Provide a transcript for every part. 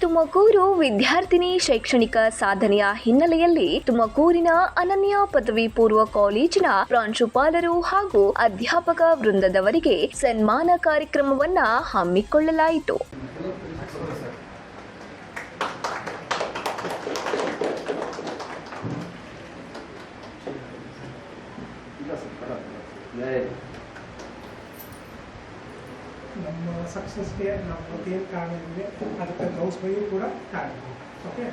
ತುಮಕೂರು ವಿದ್ಯಾರ್ಥಿನಿ ಶೈಕ್ಷಣಿಕ ಸಾಧನೆಯ ಹಿನ್ನೆಲೆಯಲ್ಲಿ ತುಮಕೂರಿನ ಅನನ್ಯ ಪದವಿ ಪೂರ್ವ ಕಾಲೇಜಿನ ಪ್ರಾಂಶುಪಾಲರು ಹಾಗೂ ಅಧ್ಯಾಪಕ ವೃಂದದವರಿಗೆ ಸನ್ಮಾನ ಕಾರ್ಯಕ್ರಮವನ್ನ ಹಮ್ಮಿಕೊಳ್ಳಲಾಯಿತು. ನಮ್ಮ ಸಕ್ಸಸ್ಗೆ ನಾವು ಅದೇನು ಕಾರಣ ಇದೆ ಅದಕ್ಕೆ ಗೌಸ್ ಬೈಯೂ ಕೂಡ ಕಾರಣ. Okay,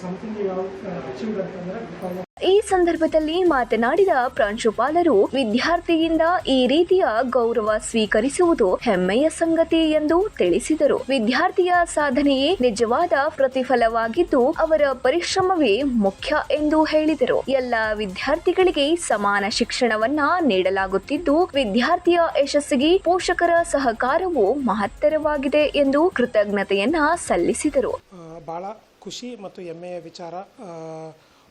something you have achieved ಅಂತಂದ್ರೆ ಬಿಕಾಸ್ ಈ ಸಂದರ್ಭದಲ್ಲಿ ಮಾತನಾಡಿದ ಪ್ರಾಂಶುಪಾಲರು, ವಿದ್ಯಾರ್ಥಿಯಿಂದ ಈ ರೀತಿಯ ಗೌರವ ಸ್ವೀಕರಿಸುವುದು ಹೆಮ್ಮೆಯ ಸಂಗತಿ ಎಂದು ತಿಳಿಸಿದರು. ವಿದ್ಯಾರ್ಥಿಯ ಸಾಧನೆಯೇ ನಿಜವಾದ ಪ್ರತಿಫಲವಾಗಿದ್ದು ಅವರ ಪರಿಶ್ರಮವೇ ಮುಖ್ಯ ಎಂದು ಹೇಳಿದರು. ಎಲ್ಲ ವಿದ್ಯಾರ್ಥಿಗಳಿಗೆ ಸಮಾನ ಶಿಕ್ಷಣವನ್ನ ನೀಡಲಾಗುತ್ತಿದ್ದು ವಿದ್ಯಾರ್ಥಿಯ ಯಶಸ್ಸಿಗೆ ಪೋಷಕರ ಸಹಕಾರವು ಮಹತ್ತರವಾಗಿದೆ ಎಂದು ಕೃತಜ್ಞತೆಯನ್ನ ಸಲ್ಲಿಸಿದರು. ಬಹಳ ಖುಷಿ ಮತ್ತು ಹೆಮ್ಮೆಯ ವಿಚಾರ.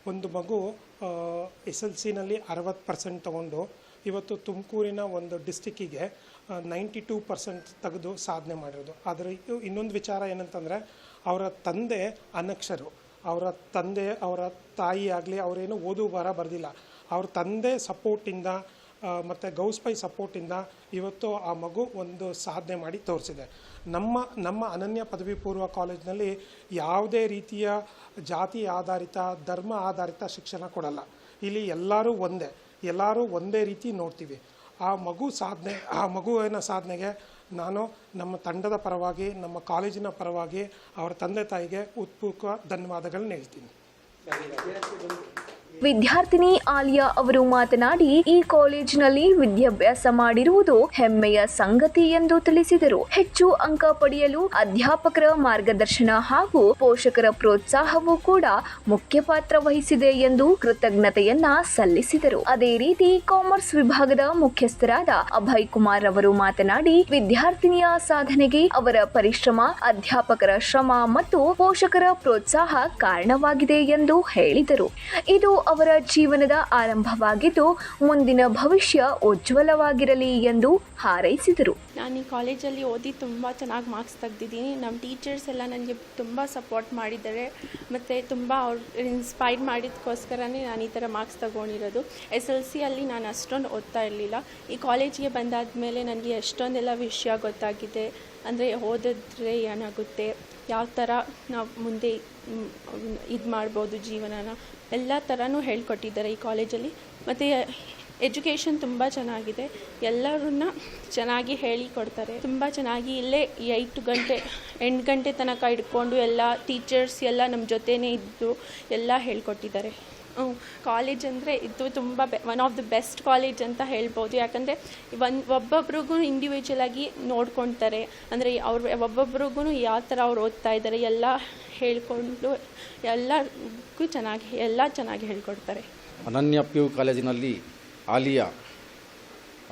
ಒಂದು ಮಗು SLCನಲ್ಲಿ 60% ತಗೊಂಡು ಇವತ್ತು ತುಮಕೂರಿನ ಒಂದು ಡಿಸ್ಟಿಕ್ಕಿಗೆ 92% ತೆಗೆದು ಸಾಧನೆ ಮಾಡಿರೋದು. ಆದರೆ ಇನ್ನೊಂದು ವಿಚಾರ ಏನಂತಂದರೆ, ಅವರ ತಂದೆ ಅನಕ್ಷರು. ಅವರ ತಾಯಿ ಆಗಲಿ ಅವರೇನು ಓದು ಬರ ಬರೆದಿಲ್ಲ. ಅವ್ರ ತಂದೆ ಸಪೋರ್ಟಿಂದ ಮತ್ತು ಗೌಸ್ಪೈ ಸಪೋರ್ಟಿಂದ ಇವತ್ತು ಆ ಮಗು ಒಂದು ಸಾಧನೆ ಮಾಡಿ ತೋರಿಸಿದೆ. ನಮ್ಮ ಅನನ್ಯ ಪದವಿ ಪೂರ್ವ ಕಾಲೇಜಿನಲ್ಲಿ ಯಾವುದೇ ರೀತಿಯ ಜಾತಿ ಆಧಾರಿತ ಧರ್ಮ ಆಧಾರಿತ ಶಿಕ್ಷಣ ಕೊಡಲ್ಲ. ಇಲ್ಲಿ ಎಲ್ಲರೂ ಒಂದೇ ರೀತಿ ನೋಡ್ತೀವಿ. ಆ ಮಗುವಿನ ಸಾಧನೆಗೆ ನಾನು ನಮ್ಮ ತಂಡದ ಪರವಾಗಿ ನಮ್ಮ ಕಾಲೇಜಿನ ಪರವಾಗಿ ಅವರ ತಂದೆ ತಾಯಿಗೆ ಉತ್ಪೂರ್ವ ಧನ್ಯವಾದಗಳನ್ನ ಹೇಳ್ತೀನಿ. ವಿದ್ಯಾರ್ಥಿನಿ ಆಲಿಯಾ ಅವರು ಮಾತನಾಡಿ, ಈ ಕಾಲೇಜಿನಲ್ಲಿ ವಿದ್ಯಾಭ್ಯಾಸ ಮಾಡಿರುವುದು ಹೆಮ್ಮೆಯ ಸಂಗತಿ ಎಂದು ತಿಳಿಸಿದರು. ಹೆಚ್ಚು ಅಂಕ ಪಡೆಯಲು ಅಧ್ಯಾಪಕರ ಮಾರ್ಗದರ್ಶನ ಹಾಗೂ ಪೋಷಕರ ಪ್ರೋತ್ಸಾಹವೂ ಕೂಡ ಮುಖ್ಯ ಪಾತ್ರ ವಹಿಸಿದೆ ಎಂದು ಕೃತಜ್ಞತೆಯನ್ನ ಸಲ್ಲಿಸಿದರು. ಅದೇ ರೀತಿ ಕಾಮರ್ಸ್ ವಿಭಾಗದ ಮುಖ್ಯಸ್ಥರಾದ ಅಭಯ್ ಕುಮಾರ್ ಅವರು ಮಾತನಾಡಿ, ವಿದ್ಯಾರ್ಥಿನಿಯ ಸಾಧನೆಗೆ ಅವರ ಪರಿಶ್ರಮ, ಅಧ್ಯಾಪಕರ ಶ್ರಮ ಮತ್ತು ಪೋಷಕರ ಪ್ರೋತ್ಸಾಹ ಕಾರಣವಾಗಿದೆ ಎಂದು ಹೇಳಿದರು. ಇದು ಅವರ ಜೀವನದ ಆರಂಭವಾಗಿದ್ದು ಮುಂದಿನ ಭವಿಷ್ಯ ಉಜ್ವಲವಾಗಿರಲಿ ಎಂದು ಹಾರೈಸಿದರು. ನಾನು ಈ ಕಾಲೇಜಲ್ಲಿ ಓದಿ ತುಂಬ ಚೆನ್ನಾಗಿ ಮಾರ್ಕ್ಸ್ ತೆಗೆದಿದ್ದೀನಿ. ನಮ್ಮ ಟೀಚರ್ಸ್ ಎಲ್ಲ ನನಗೆ ತುಂಬ ಸಪೋರ್ಟ್ ಮಾಡಿದ್ದಾರೆ ಮತ್ತು ತುಂಬ ಅವ್ರು ಇನ್ಸ್ಪೈರ್ ಮಾಡಿದ್ದಕ್ಕೋಸ್ಕರನೇ ನಾನು ಈ ಥರ ಮಾರ್ಕ್ಸ್ ತಗೊಂಡಿರೋದು. SLCಯಲ್ಲಿ ನಾನು ಅಷ್ಟೊಂದು ಓದ್ತಾ ಇರಲಿಲ್ಲ. ಈ ಕಾಲೇಜಿಗೆ ಬಂದಾದ ಮೇಲೆ ನನಗೆ ಎಷ್ಟೊಂದೆಲ್ಲ ವಿಷಯ ಗೊತ್ತಾಗಿದೆ. ಅಂದರೆ ಓದಿದ್ರೆ ಏನಾಗುತ್ತೆ, ಯಾವ ಥರ ನಾವು ಮುಂದೆ ಇದು ಮಾಡ್ಬೋದು ಜೀವನನ, ಎಲ್ಲ ಥರನೂ ಹೇಳ್ಕೊಟ್ಟಿದ್ದಾರೆ ಈ ಕಾಲೇಜಲ್ಲಿ. ಮತ್ತು ಎಜುಕೇಷನ್ ತುಂಬ ಚೆನ್ನಾಗಿದೆ. ಎಲ್ಲರನ್ನ ಚೆನ್ನಾಗಿ ಹೇಳಿಕೊಡ್ತಾರೆ. ತುಂಬ ಚೆನ್ನಾಗಿ ಇಲ್ಲೇ 8 ಗಂಟೆ ತನಕ ಇಟ್ಕೊಂಡು ಎಲ್ಲ ಟೀಚರ್ಸ್ ಎಲ್ಲ ನಮ್ಮ ಜೊತೆನೇ ಇದ್ದು ಎಲ್ಲ ಹೇಳ್ಕೊಟ್ಟಿದ್ದಾರೆ. ಕಾಲೇಜ್ ಅಂದರೆ ಇದು ತುಂಬ one of the best college ಅಂತ ಹೇಳ್ಬೋದು. ಯಾಕಂದರೆ ಒಬ್ಬೊಬ್ರಿಗೂ ಇಂಡಿವಿಜುವಲಾಗಿ ನೋಡ್ಕೊಳ್ತಾರೆ. ಅಂದರೆ ಒಬ್ಬೊಬ್ರಿಗೂ ಯಾವ ಥರ ಅವ್ರು ಓದ್ತಾ ಇದ್ದಾರೆ ಎಲ್ಲ ಹೇಳ್ಕೊಂಡು ಎಲ್ಲರಿಗೂ ಚೆನ್ನಾಗಿ ಹೇಳ್ಕೊಡ್ತಾರೆ. ಅನನ್ಯ PU ಕಾಲೇಜಿನಲ್ಲಿ ಆಲಿಯಾ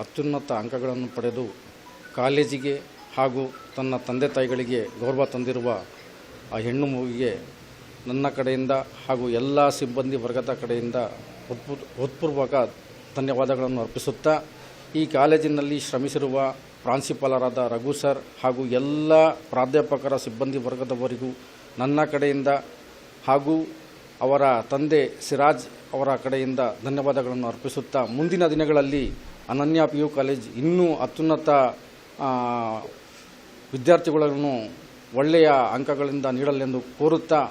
ಅತ್ಯುನ್ನತ ಅಂಕಗಳನ್ನು ಪಡೆದು ಕಾಲೇಜಿಗೆ ಹಾಗೂ ತನ್ನ ತಂದೆ ತಾಯಿಗಳಿಗೆ ಗೌರವ ತಂದಿರುವ ಆ ಹೆಣ್ಣು ಮಗುವಿಗೆ ನನ್ನ ಕಡೆಯಿಂದ ಹಾಗೂ ಎಲ್ಲ ಸಿಬ್ಬಂದಿ ವರ್ಗದ ಕಡೆಯಿಂದ ಹೃತ್ಪೂರ್ವಕ ಧನ್ಯವಾದಗಳನ್ನು ಅರ್ಪಿಸುತ್ತಾ, ಈ ಕಾಲೇಜಿನಲ್ಲಿ ಶ್ರಮಿಸಿರುವ ಪ್ರಾಂಶುಪಾಲರಾದ ರಘು ಸರ್ ಹಾಗೂ ಎಲ್ಲ ಪ್ರಾಧ್ಯಾಪಕರ ಸಿಬ್ಬಂದಿ ವರ್ಗದವರಿಗೂ ನನ್ನ ಕಡೆಯಿಂದ ಹಾಗೂ ಅವರ ತಂದೆ ಸಿರಾಜ್ ಅವರ ಕಡೆಯಿಂದ ಧನ್ಯವಾದಗಳನ್ನು ಅರ್ಪಿಸುತ್ತಾ, ಮುಂದಿನ ದಿನಗಳಲ್ಲಿ ಅನನ್ಯ PU ಕಾಲೇಜ್ ಇನ್ನೂ ಅತ್ಯುನ್ನತ ವಿದ್ಯಾರ್ಥಿಗಳನ್ನು ಒಳ್ಳೆಯ ಅಂಕಗಳಿಂದ ನೀಡಲೆಂದು ಕೋರುತ್ತಾ,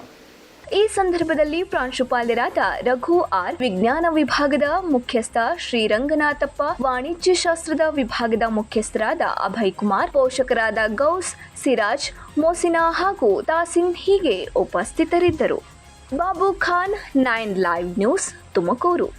ಈ ಸಂದರ್ಭದಲ್ಲಿ ಪ್ರಾಂಶುಪಾಲರಾದ ರಘು ಆರ್, ವಿಜ್ಞಾನ ವಿಭಾಗದ ಮುಖ್ಯಸ್ಥ ಶ್ರೀರಂಗನಾಥಪ್ಪ, ವಾಣಿಜ್ಯ ಶಾಸ್ತ್ರದ ವಿಭಾಗದ ಮುಖ್ಯಸ್ಥರಾದ ಅಭಯ್ ಕುಮಾರ್, ಪೋಷಕರಾದ ಗೌಸ್, ಸಿರಾಜ್, ಮೋಸಿನಾ ಹಾಗೂ ತಾಸಿನ್ ಹೀಗೆ ಉಪಸ್ಥಿತರಿದ್ದರು. Babu Khan, 9 live news, Tumakuru.